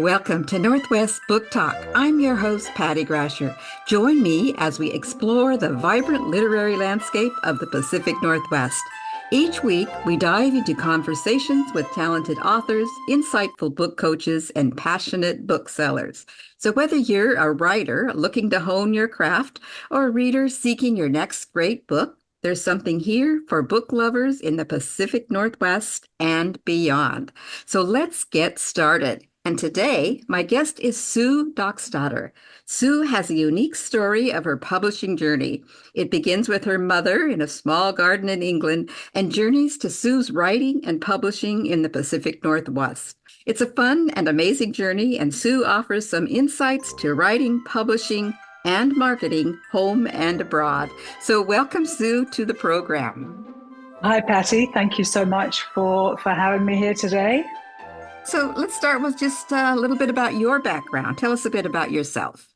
Welcome to Northwest Book Talk. I'm your host, Patty Grasher. Join me as we explore the vibrant literary landscape of the Pacific Northwest. Each week, we dive into conversations with talented authors, insightful book coaches, and passionate booksellers. So whether you're a writer looking to hone your craft or a reader seeking your next great book, there's something here for book lovers in the Pacific Northwest and beyond. So let's get started. And today, my guest is Sue Dockstader. Sue has a unique story of her publishing journey. It begins with her mother in a small garden in England and journeys to Sue's writing and publishing in the Pacific Northwest. It's a fun and amazing journey, and Sue offers some insights to writing, publishing, and marketing home and abroad. So welcome, Sue, to the program. Hi, Patty. Thank you so much for having me here today. So let's start with just a little bit about your background. Tell us a bit about yourself.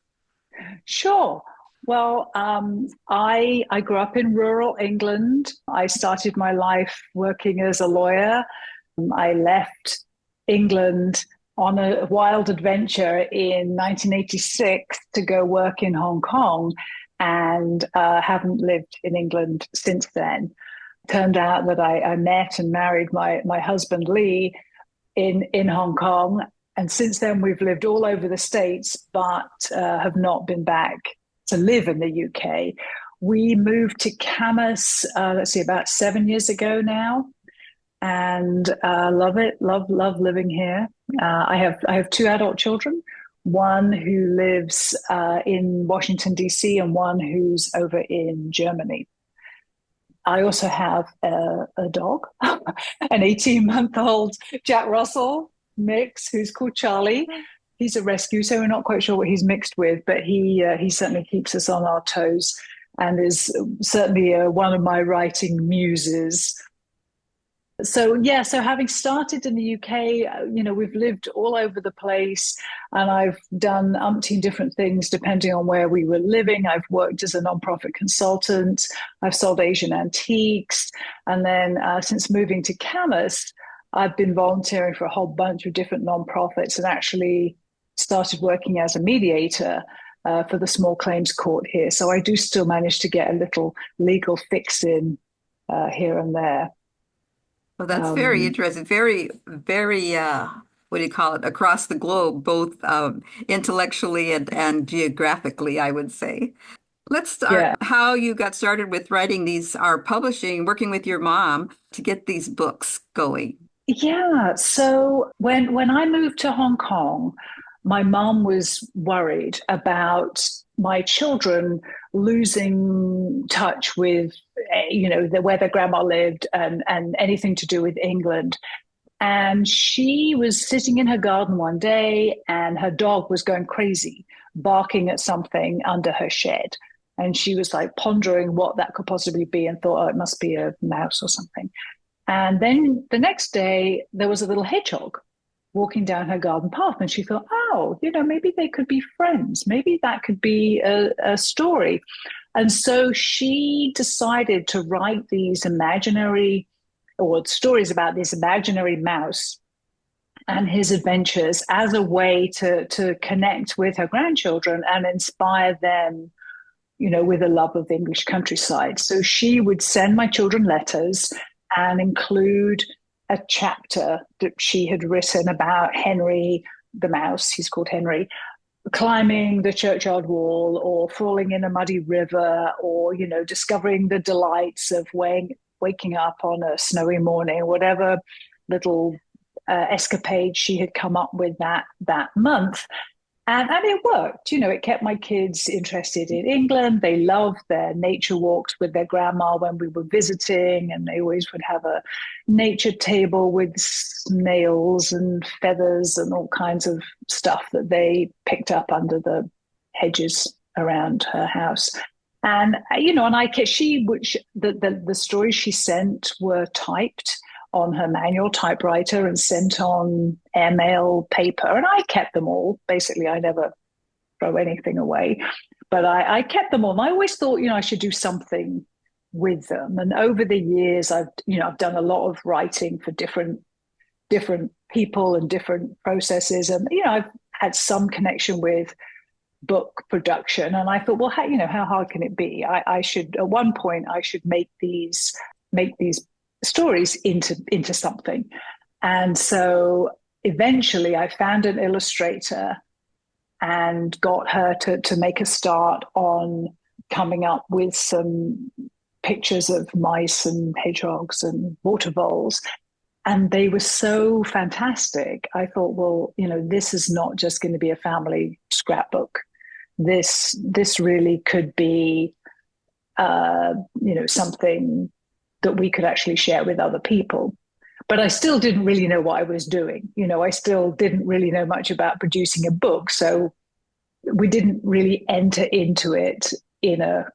Sure. Well, I grew up in rural England. I started my life working as a lawyer. I left England on a wild adventure in 1986 to go work in Hong Kong, and haven't lived in England since then. Turned out that I met and married my husband, Lee, in Hong Kong. And since then, we've lived all over the States, but have not been back to live in the UK. We moved to Camas, about 7 years ago now, and love it, love living here. I have two adult children, one who lives in Washington, D.C., and one who's over in Germany. I also have a dog, an 18-month-old Jack Russell mix who's called Charlie. He's a rescue, so we're not quite sure what he's mixed with, but he certainly keeps us on our toes and is certainly one of my writing muses. So having started in the UK, we've lived all over the place, and I've done umpteen different things depending on where we were living. I've worked as a nonprofit consultant. I've sold Asian antiques. And then since moving to Camas, I've been volunteering for a whole bunch of different nonprofits and actually started working as a mediator for the small claims court here. So I do still manage to get a little legal fix in here and there. Well, that's very interesting. Very, very, what do you call it? Across the globe, both intellectually and geographically, I would say. Let's start how you got started with writing these, or publishing, working with your mom to get these books going. Yeah. So when I moved to Hong Kong, my mom was worried about my children losing touch with, where their grandma lived and anything to do with England. And she was sitting in her garden one day and her dog was going crazy, barking at something under her shed. And she was like pondering what that could possibly be and thought, oh, it must be a mouse or something. And then the next day, there was a little hedgehog walking down her garden path. And she thought, oh, maybe they could be friends. Maybe that could be a story. And so she decided to write these stories about this imaginary mouse and his adventures as a way to connect with her grandchildren and inspire them, with a love of the English countryside. So she would send my children letters and include a chapter that she had written about Henry the mouse, he's called Henry, climbing the churchyard wall or falling in a muddy river or, discovering the delights of waking up on a snowy morning, whatever little escapade she had come up with that month. And it worked. It kept my kids interested in England. They loved their nature walks with their grandma when we were visiting, and they always would have a nature table with snails and feathers and all kinds of stuff that they picked up under the hedges around her house. And, the stories she sent were typed on her manual typewriter and sent on airmail paper. And I kept them all. Basically, I never throw anything away, but I kept them all. And I always thought, I should do something with them. And over the years, I've done a lot of writing for different different people and different processes. And, I've had some connection with book production. And I thought, well, how hard can it be? I should, at one point, I should make these stories into something. And so eventually I found an illustrator and got her to make a start on coming up with some pictures of mice and hedgehogs and water voles. And they were so fantastic. I thought, well, this is not just going to be a family scrapbook. This really could be, something that we could actually share with other people. But I still didn't really know what I was doing. I still didn't really know much about producing a book. So we didn't really enter into it in with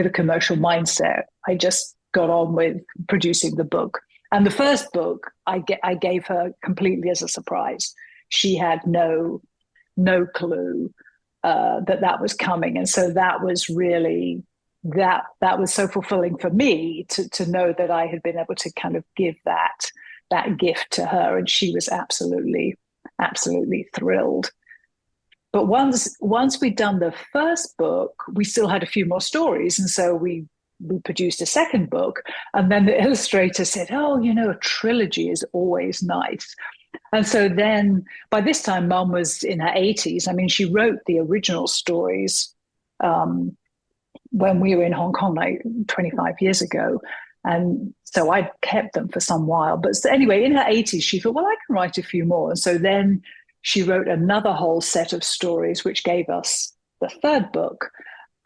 a commercial mindset. I just got on with producing the book. And the first book I gave her completely as a surprise. She had no clue that was coming. And so that was really that was so fulfilling for me to know that I had been able to kind of give that gift to her, and she was absolutely thrilled. But once we'd done the first book, we still had a few more stories, and so we produced a second book. And then the illustrator said, "Oh, a trilogy is always nice." And so then, by this time, Mum was in her 80s. I mean, she wrote the original stories when we were in Hong Kong, like 25 years ago. And so I kept them for some while. But anyway, in her 80s, she thought, well, I can write a few more. And so then she wrote another whole set of stories, which gave us the third book.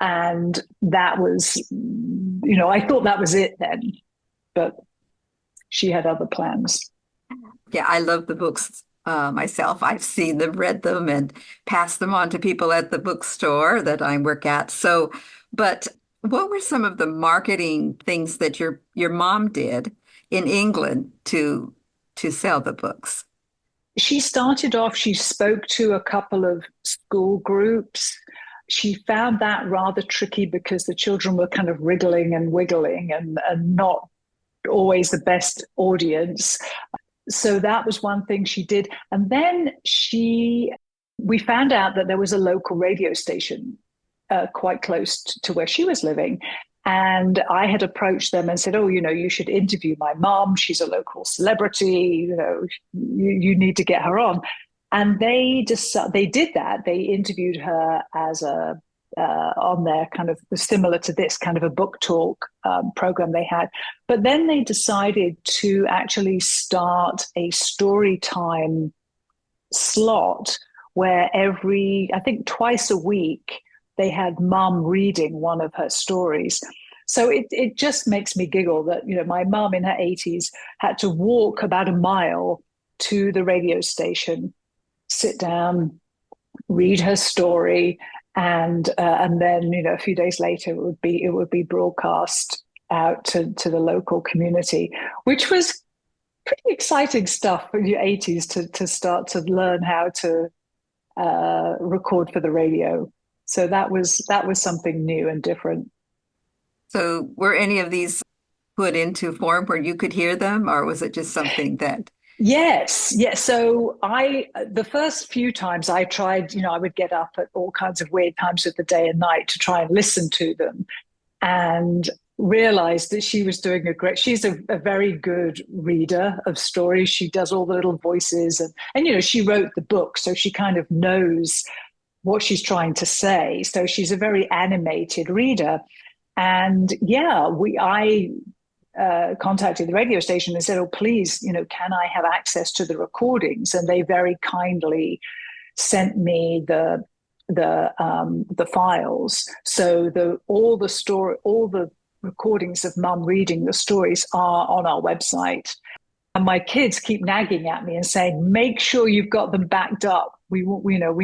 And that was, I thought that was it then. But she had other plans. Yeah, I love the books myself. I've seen them, read them, and passed them on to people at the bookstore that I work at. So, but what were some of the marketing things that your mom did in England to sell the books? She started off, she spoke to a couple of school groups. She found that rather tricky because the children were kind of wriggling and wiggling and not always the best audience. So that was one thing she did. And then we found out that there was a local radio station quite close to where she was living. And I had approached them and said, oh, you should interview my mom. She's a local celebrity. You need to get her on. And they did that. They interviewed her as on their kind of similar to this kind of a book talk program they had. But then they decided to actually start a story time slot where I think twice a week, they had mum reading one of her stories. So it just makes me giggle that, my mum in her 80s had to walk about a mile to the radio station, sit down, read her story, and then a few days later it would be broadcast out to the local community, which was pretty exciting stuff in your 80s to start to learn how to record for the radio. So that was something new and different. So were any of these put into form where you could hear them, or was it just something that? Yes. So the first few times I tried, I would get up at all kinds of weird times of the day and night to try and listen to them, and realized that she was doing she's a very good reader of stories. She does all the little voices and she wrote the book, so she kind of knows what she's trying to say. So she's a very animated reader. And yeah, I contacted the radio station and said, oh, please, can I have access to the recordings? And they very kindly sent me the files. So all the recordings of mum reading the stories are on our website. And my kids keep nagging at me and saying, make sure you've got them backed up. We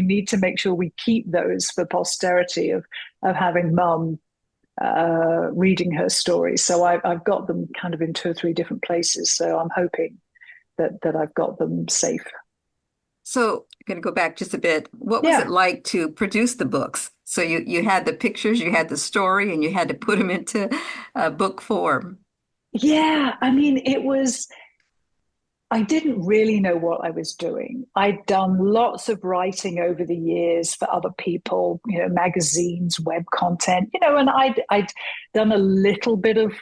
need to make sure we keep those for posterity of having mum reading her stories. So I've got them kind of in 2 or 3 different places. So I'm hoping that I've got them safe. So I'm going to go back just a bit. What was it Yeah. like to produce the books? So you had the pictures, you had the story, and you had to put them into book form. Yeah. I mean, I didn't really know what I was doing. I'd done lots of writing over the years for other people, magazines, web content, and I'd done a little bit of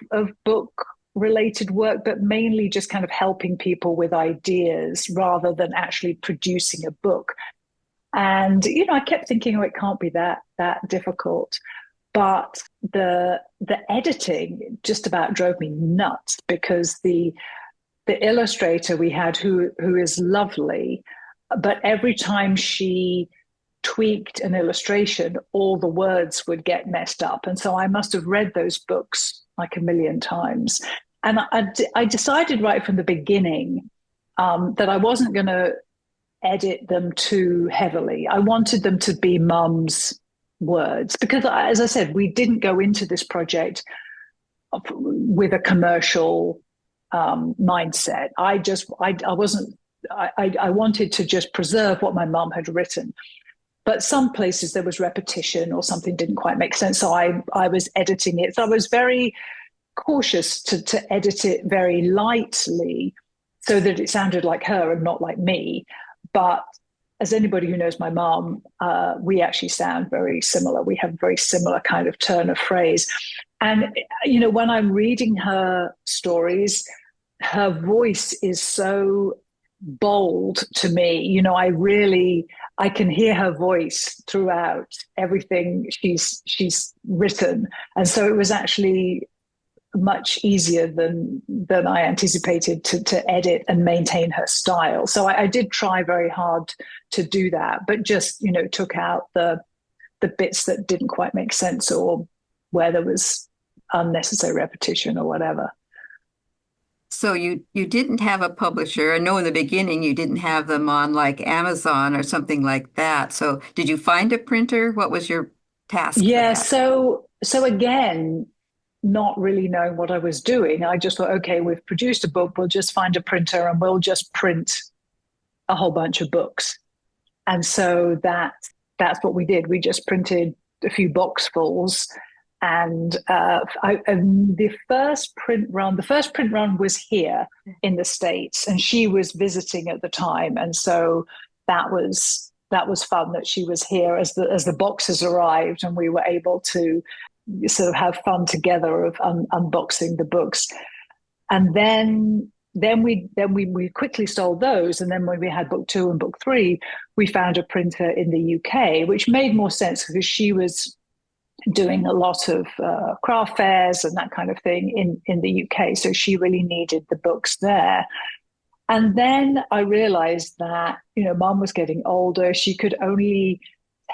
book related work, but mainly just kind of helping people with ideas rather than actually producing a book. And, I kept thinking, oh, it can't be that difficult. But the editing just about drove me nuts because the illustrator we had who is lovely, but every time she tweaked an illustration, all the words would get messed up. And so I must have read those books like a million times. And I decided right from the beginning that I wasn't going to edit them too heavily. I wanted them to be Mum's words because, as I said, we didn't go into this project with a commercial mindset. I wanted to just preserve what my mum had written. But some places there was repetition or something didn't quite make sense. So I was editing it. So I was very cautious to edit it very lightly so that it sounded like her and not like me. But as anybody who knows my mom, we actually sound very similar. We have a very similar kind of turn of phrase. And, when I'm reading her stories, her voice is so bold to me. I can hear her voice throughout everything she's written. And so it was actually much easier than I anticipated to edit and maintain her style. So I did try very hard to do that, but just, took out the bits that didn't quite make sense or where there was unnecessary repetition or whatever. So you didn't have a publisher. I know in the beginning you didn't have them on like Amazon or something like that. So did you find a printer? What was your task for Yeah, that? so again, not really knowing what I was doing, I just thought, okay, we've produced a book, we'll just find a printer and we'll just print a whole bunch of books. And so that's what we did. We just printed a few boxfuls. And the first print run was here in the States, and she was visiting at the time, and so that was fun that she was here as the boxes arrived, and we were able to sort of have fun together of unboxing the books. And then we quickly sold those, and then when we had book 2 and book 3, we found a printer in the UK, which made more sense because she was doing a lot of craft fairs and that kind of thing in the UK. So she really needed the books there. And then I realized that, Mum was getting older. She could only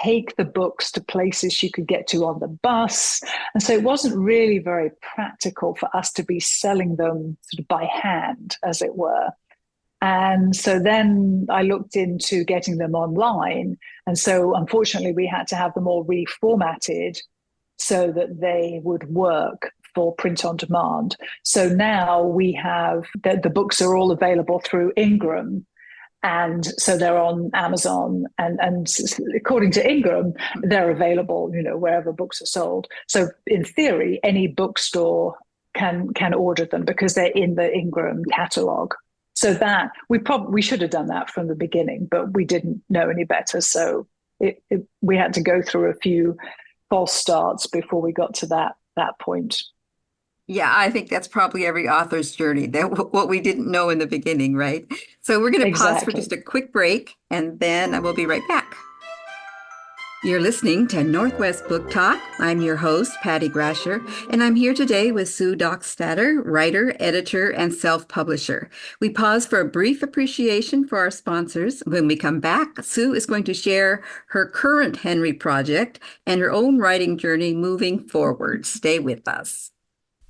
take the books to places she could get to on the bus. And so it wasn't really very practical for us to be selling them sort of by hand, as it were. And so then I looked into getting them online. And so unfortunately, we had to have them all reformatted so that they would work for print on demand. So now we have the books are all available through Ingram. And so they're on Amazon, and according to Ingram, they're available, wherever books are sold. So in theory, any bookstore can order them because they're in the Ingram catalog. So that we should have done that from the beginning, but we didn't know any better. So we had to go through a few false starts before we got to that point. Yeah, I think that's probably every author's journey, that what we didn't know in the beginning, right? So we're going to pause for Exactly. just a quick break, and then I will be right back. You're listening to Northwest Book Talk. I'm your host, Patty Grasher, and I'm here today with Sue Dockstader, writer, editor, and self-publisher. We pause for a brief appreciation for our sponsors. When we come back, Sue is going to share her current Henry project and her own writing journey moving forward. Stay with us.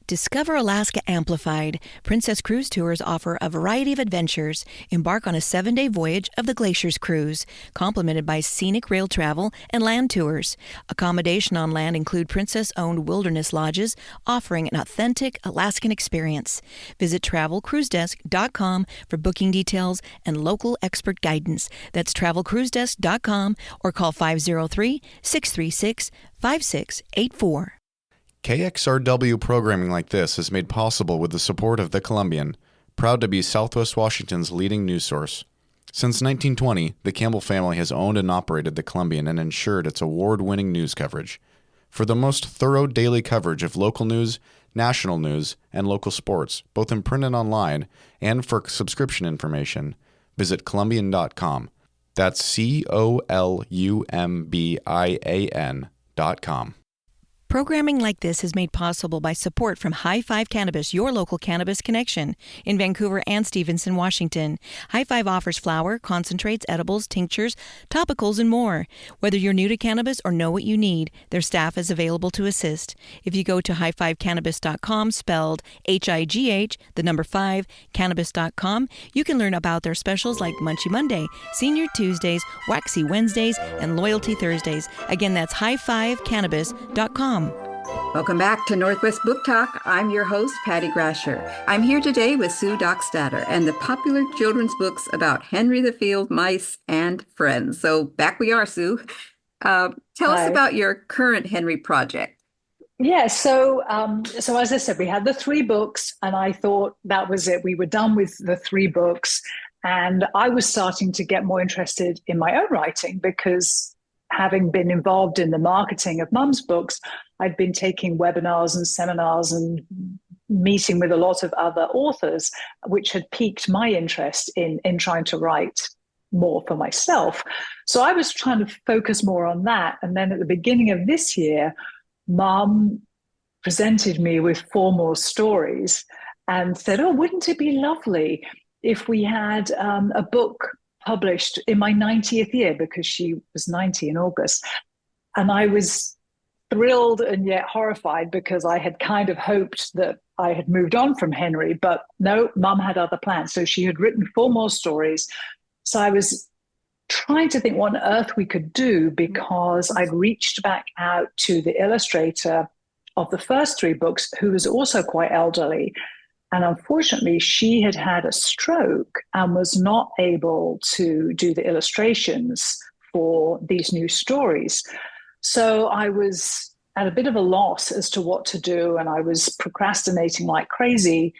Discover Alaska Amplified. Princess Cruise Tours offer a variety of adventures. Embark on a 7-day voyage of the Glaciers Cruise, complemented by scenic rail travel and land tours. Accommodation on land include Princess-owned wilderness lodges, offering an authentic Alaskan experience. Visit travelcruisedesk.com for booking details and local expert guidance. That's travelcruisedesk.com or call 503-636-5684. KXRW programming like this is made possible with the support of the Columbian, proud to be Southwest Washington's leading news source. Since 1920, the Campbell family has owned and operated the Columbian and ensured its award-winning news coverage. For the most thorough daily coverage of local news, national news, and local sports, both in print and online, and for subscription information, visit Columbian.com. That's COLUMBIAN.com. Programming like this is made possible by support from High Five Cannabis, your local cannabis connection, in Vancouver and Stevenson, Washington. High Five offers flower, concentrates, edibles, tinctures, topicals, and more. Whether you're new to cannabis or know what you need, their staff is available to assist. If you go to highfivecannabis.com, spelled HIGH, the number 5, cannabis.com, you can learn about their specials like Munchie Monday, Senior Tuesdays, Waxy Wednesdays, and Loyalty Thursdays. Again, that's highfivecannabis.com. Welcome back to Northwest Book Talk. I'm your host, Patty Grasher. I'm here today with Sue Dockstader and the popular children's books about Henry the Field Mice and Friends. So back we are, Sue. Tell us about your current Henry project. Yeah, so as I said, we had the 3 books, and I thought that was it. We were done with the 3 books, and I was starting to get more interested in my own writing because having been involved in the marketing of Mum's books, I'd been taking webinars and seminars and meeting with a lot of other authors, which had piqued my interest in trying to write more for myself. So I was trying to focus more on that. And then at the beginning of this year, Mum presented me with 4 more stories and said, oh, wouldn't it be lovely if we had a book published in my 90th year, because she was 90 in August. And I was thrilled and yet horrified because I had kind of hoped that I had moved on from Henry, but no, Mum had other plans. So she had written 4 more stories. So I was trying to think what on earth we could do, because I'd reached back out to the illustrator of the first 3 books, who was also quite elderly. And unfortunately, she had had a stroke and was not able to do the illustrations for these new stories. So I was at a bit of a loss as to what to do, and I was procrastinating like crazy.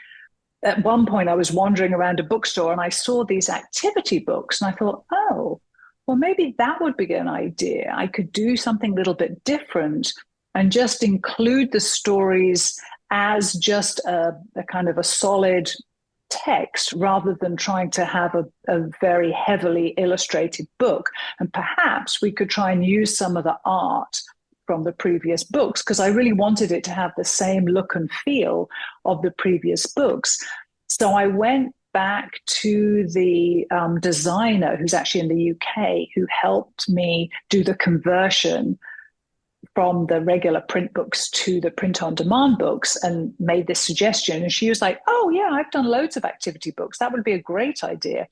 At one point, I was wandering around a bookstore and I saw these activity books, and I thought, oh, well, maybe that would be an idea. I could do something a little bit different and just include the stories as just a kind of a solid text, rather than trying to have a very heavily illustrated book. And perhaps we could try and use some of the art from the previous books, because I really wanted it to have the same look and feel of the previous books. So I went back to the designer who's actually in the UK, who helped me do the conversion from the regular print books to the print-on-demand books, and made this suggestion. And she was like, oh, yeah, I've done loads of activity books. That would be a great idea.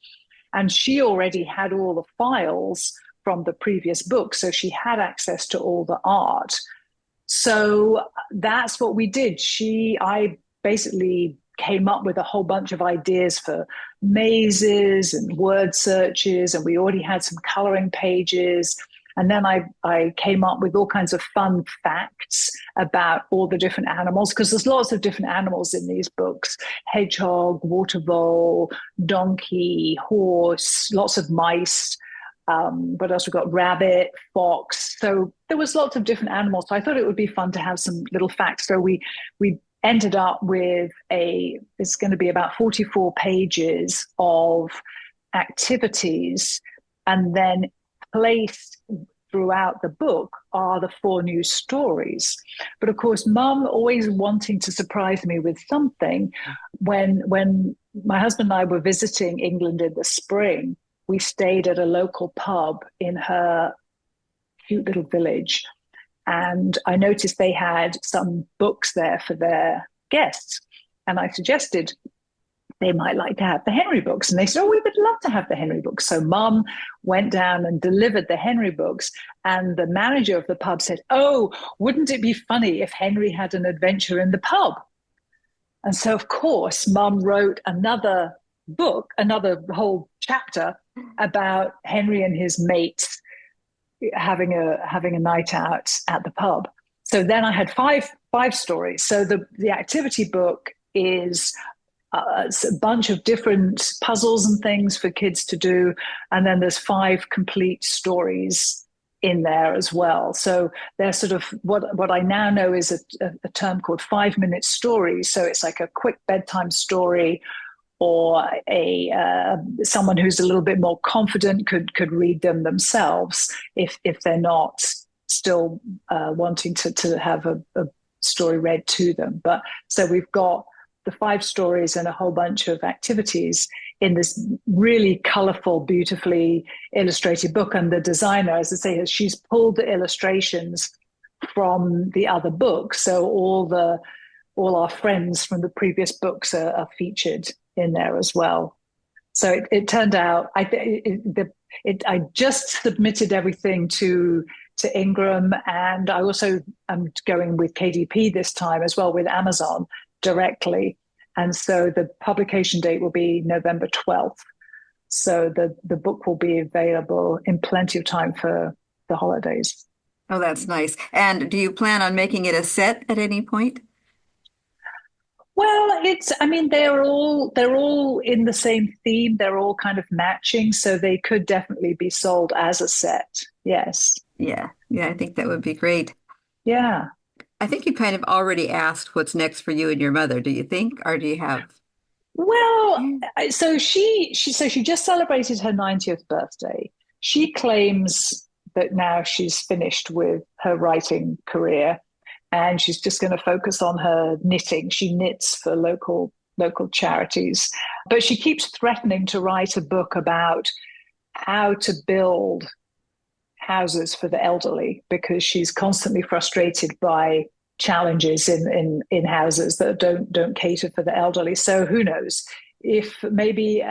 And she already had all the files from the previous book, so she had access to all the art. So that's what we did. I basically came up with a whole bunch of ideas for mazes and word searches, and we already had some coloring pages. And then I came up with all kinds of fun facts about all the different animals, because there's lots of different animals in these books: hedgehog, water vole, donkey, horse, lots of mice. But also got rabbit, fox. So there was lots of different animals. So I thought it would be fun to have some little facts. So we ended up with it's going to be about 44 pages of activities, and then placed throughout the book are the 4 new stories. But of course, Mum always wanting to surprise me with something. When my husband and I were visiting England in the spring, we stayed at a local pub in her cute little village. And I noticed they had some books there for their guests. And I suggested they might like to have the Henry books. And they said, oh, we would love to have the Henry books. So Mum went down and delivered the Henry books. And the manager of the pub said, oh, wouldn't it be funny if Henry had an adventure in the pub? And so, of course, Mum wrote another book, another whole chapter about Henry and his mates having a night out at the pub. So then I had five stories. So the activity book is it's a bunch of different puzzles and things for kids to do. And then there's 5 complete stories in there as well. So they're sort of what I now know is a term called 5-minute stories. So it's like a quick bedtime story, or someone who's a little bit more confident could read them themselves if they're not still wanting to have a story read to them. But so we've got the 5 stories and a whole bunch of activities in this really colorful, beautifully illustrated book. And the designer, as I say, she's pulled the illustrations from the other books. So all our friends from the previous books are featured in there as well. So it turned out, I just submitted everything to Ingram, and I also am going with KDP this time as well, with Amazon directly. And so the publication date will be November 12th. So the book will be available in plenty of time for the holidays. Oh, that's nice. And do you plan on making it a set at any point? Well, I mean, they're all in the same theme. They're all kind of matching, so they could definitely be sold as a set. Yes. Yeah, I think that would be great. Yeah. I think you kind of already asked what's next for you and your mother, do you think? Or do you have? Well, so she just celebrated her 90th birthday. She claims that now she's finished with her writing career, and she's just going to focus on her knitting. She knits for local charities, but she keeps threatening to write a book about how to build houses for the elderly, because she's constantly frustrated by challenges in houses that don't cater for the elderly. So who knows if maybe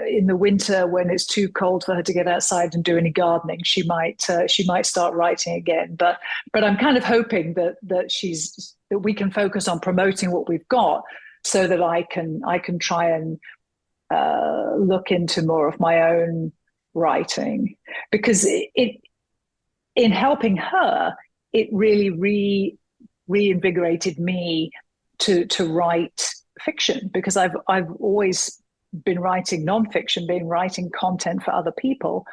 in the winter, when it's too cold for her to get outside and do any gardening, she might start writing again. But I'm kind of hoping that we can focus on promoting what we've got, so that I can try and look into more of my own writing, because in helping her, it really reinvigorated me to write fiction, because I've always been writing nonfiction, writing content for other people,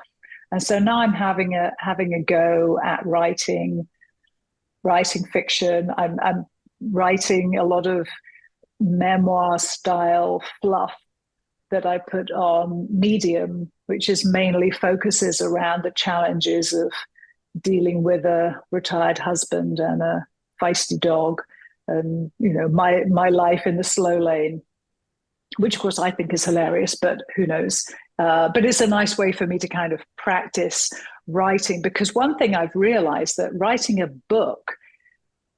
and so now I'm having a go at writing fiction. I'm writing a lot of memoir style fluff that I put on Medium, which is mainly focuses around the challenges of dealing with a retired husband and a feisty dog, and my life in the slow lane, which of course I think is hilarious, but who knows. But it's a nice way for me to kind of practice writing, because one thing I've realized, that writing a book,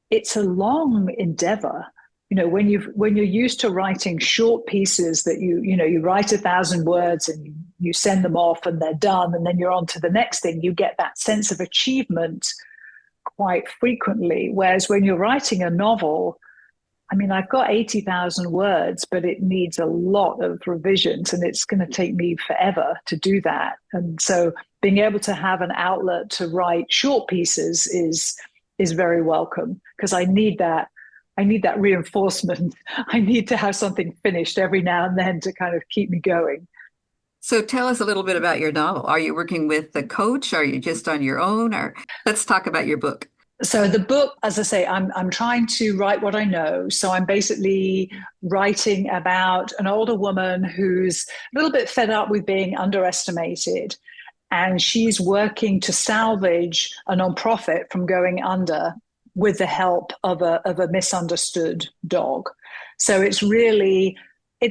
it's a long endeavor. When you're used to writing short pieces that you write 1,000 words and you send them off and they're done, and then you're on to the next thing, you get that sense of achievement quite frequently. Whereas when you're writing a novel, I mean, I've got 80,000 words, but it needs a lot of revisions, and it's going to take me forever to do that. And so being able to have an outlet to write short pieces is very welcome, because I need that reinforcement. I need to have something finished every now and then to kind of keep me going. So tell us a little bit about your novel. Are you working with a coach? Are you just on your own? Or let's talk about your book. So the book, as I say, I'm trying to write what I know. So I'm basically writing about an older woman who's a little bit fed up with being underestimated, and she's working to salvage a nonprofit from going under with the help of a misunderstood dog. So it's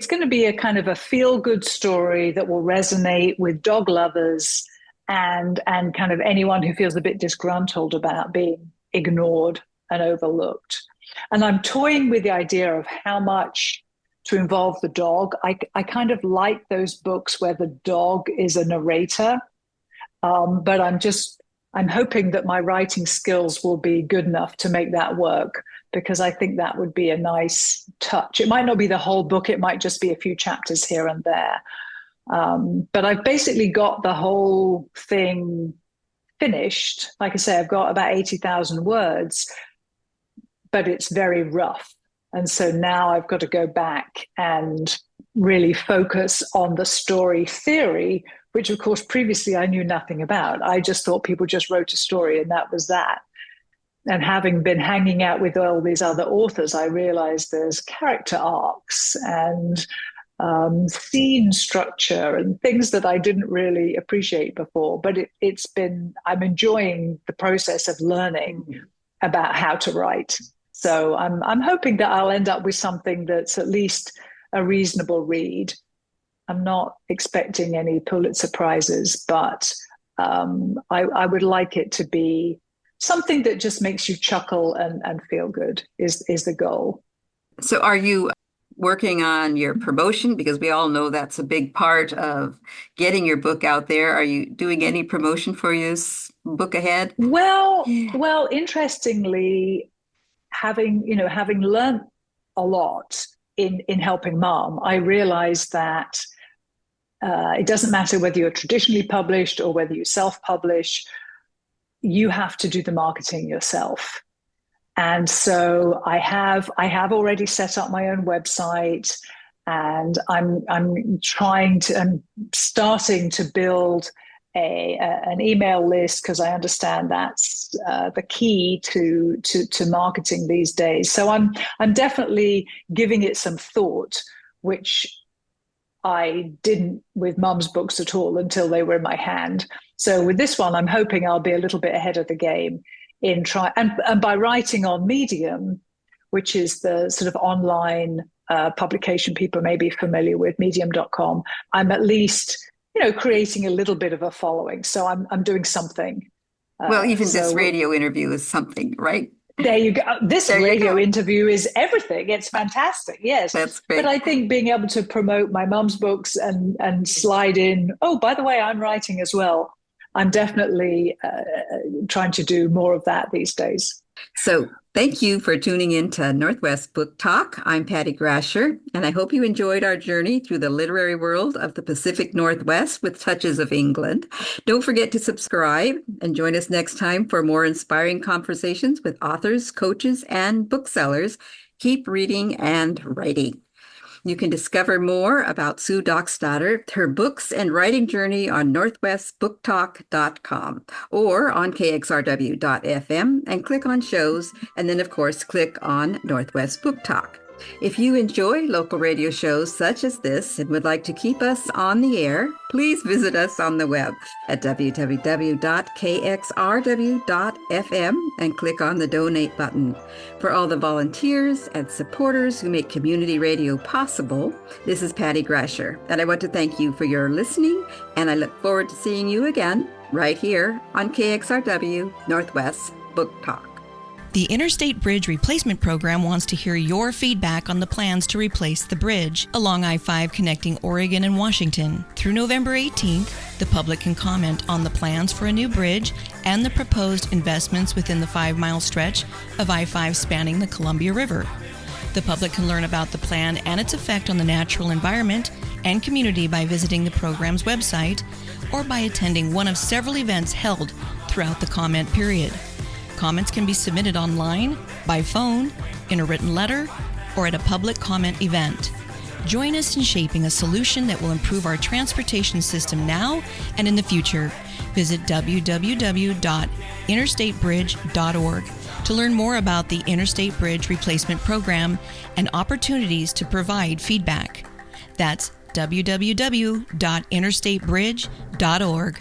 going to be a kind of a feel-good story that will resonate with dog lovers and kind of anyone who feels a bit disgruntled about being ignored and overlooked. And I'm toying with the idea of how much to involve the dog. I kind of like those books where the dog is a narrator, but I'm hoping that my writing skills will be good enough to make that work, because I think that would be a nice touch. It might not be the whole book. It might just be a few chapters here and there. But I've basically got the whole thing finished. Like I say, I've got about 80,000 words, but it's very rough. And so now I've got to go back and really focus on the story theory, which of course previously I knew nothing about. I just thought people just wrote a story and that was that. And having been hanging out with all these other authors, I realized there's character arcs and scene structure and things that I didn't really appreciate before. But I'm enjoying the process of learning about how to write. So I'm hoping that I'll end up with something that's at least a reasonable read. I'm not expecting any Pulitzer Prizes, but I would like it to be something that just makes you chuckle and feel good is the goal. So are you working on your promotion? Because we all know that's a big part of getting your book out there. Are you doing any promotion for your book ahead? Well, interestingly, having learned a lot in helping mom, I realized that it doesn't matter whether you're traditionally published or whether you self-publish, you have to do the marketing yourself. And so I have already set up my own website, and I'm starting to build an email list, because I understand that's the key to marketing these days. So I'm definitely giving it some thought, which I didn't with Mum's books at all until they were in my hand. So with this one, I'm hoping I'll be a little bit ahead of the game and by writing on Medium, which is the sort of online publication people may be familiar with, medium.com. I'm at least, creating a little bit of a following. So I'm doing something. Well, even this radio interview is something, right? There you go. This radio interview is everything. It's fantastic. Yes. That's great. But I think being able to promote my mum's books and slide in, oh, by the way, I'm writing as well. I'm definitely trying to do more of that these days. So thank you for tuning in to Northwest Book Talk. I'm Patty Grasher, and I hope you enjoyed our journey through the literary world of the Pacific Northwest with touches of England. Don't forget to subscribe and join us next time for more inspiring conversations with authors, coaches, and booksellers. Keep reading and writing. You can discover more about Sue Dockstader, her books and writing journey on northwestbooktalk.com or on kxrw.fm, and click on shows, and then, of course, click on Northwest Book Talk. If you enjoy local radio shows such as this and would like to keep us on the air, please visit us on the web at www.kxrw.fm and click on the donate button. For all the volunteers and supporters who make community radio possible, this is Patty Grasher, and I want to thank you for your listening, and I look forward to seeing you again right here on KXRW Northwest Book Talk. The Interstate Bridge Replacement Program wants to hear your feedback on the plans to replace the bridge along I-5 connecting Oregon and Washington. Through November 18th, the public can comment on the plans for a new bridge and the proposed investments within the 5-mile stretch of I-5 spanning the Columbia River. The public can learn about the plan and its effect on the natural environment and community by visiting the program's website or by attending one of several events held throughout the comment period. Comments can be submitted online, by phone, in a written letter, or at a public comment event. Join us in shaping a solution that will improve our transportation system now and in the future. Visit www.interstatebridge.org to learn more about the Interstate Bridge Replacement Program and opportunities to provide feedback. That's www.interstatebridge.org.